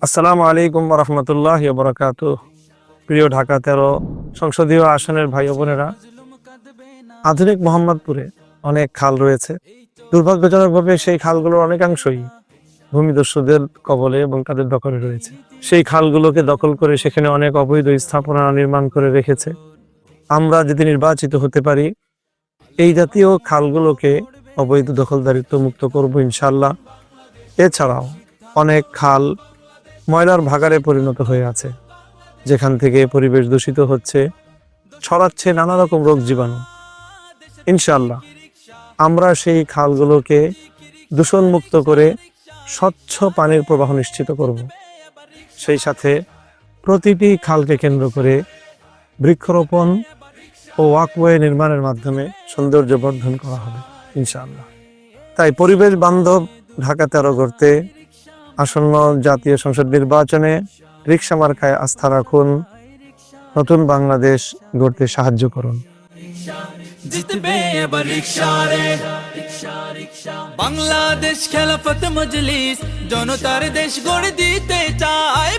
আসসালামু আলাইকুম রহমতুল্লাহ বরকাতুহ। প্রিয় ঢাকা 13 সংসদীয় আসনের ভাই বোনেরা, আধুনিক মোহাম্মদপুরে অনেক খাল রয়েছে। দুর্ভাগ্যজনকভাবে সেই খালগুলোর অনেকাংশই ভূমিদস্যুদের কবলে এবং তাদের দখলে রয়েছে। সেই খালগুলোকে দখল করে সেখানে অনেক অবৈধ স্থাপনা নির্মাণ করে রেখেছে। আমরা যদি নির্বাচিত হতে পারি, এই জাতীয় খালগুলোকে অবৈধ দখলদারিত্ব মুক্ত করব ইনশাল্লাহ। এছাড়াও অনেক খাল ময়লার ভাগাড়ে পরিণত হয়ে আছে, যেখান থেকে পরিবেশ দূষিত হচ্ছে, ছড়াচ্ছে নানা রকম রোগ জীবাণু। ইনশাল্লাহ আমরা সেই খালগুলোকে দূষণমুক্ত করে স্বচ্ছ পানির প্রবাহ নিশ্চিত করব। সেই সাথে প্রতিটি খালকে কেন্দ্র করে বৃক্ষরোপণ ও ওয়াকওয়ে নির্মাণের মাধ্যমে সৌন্দর্য বর্ধন করা হবে ইনশাআল্লাহ। তাই পরিবেশ বান্ধব ঢাকা 13 গড়তে আসন্ন জাতীয় সংসদ নির্বাচনে রিকশা মার্কায় আস্থা রাখুন। নতুন বাংলাদেশ গড়তে সাহায্য করুন। জিতবে এবার রিকশা রে, বাংলাদেশ খেলাফত মজলিস জনতার দেশ গড়ে দিতে চায়।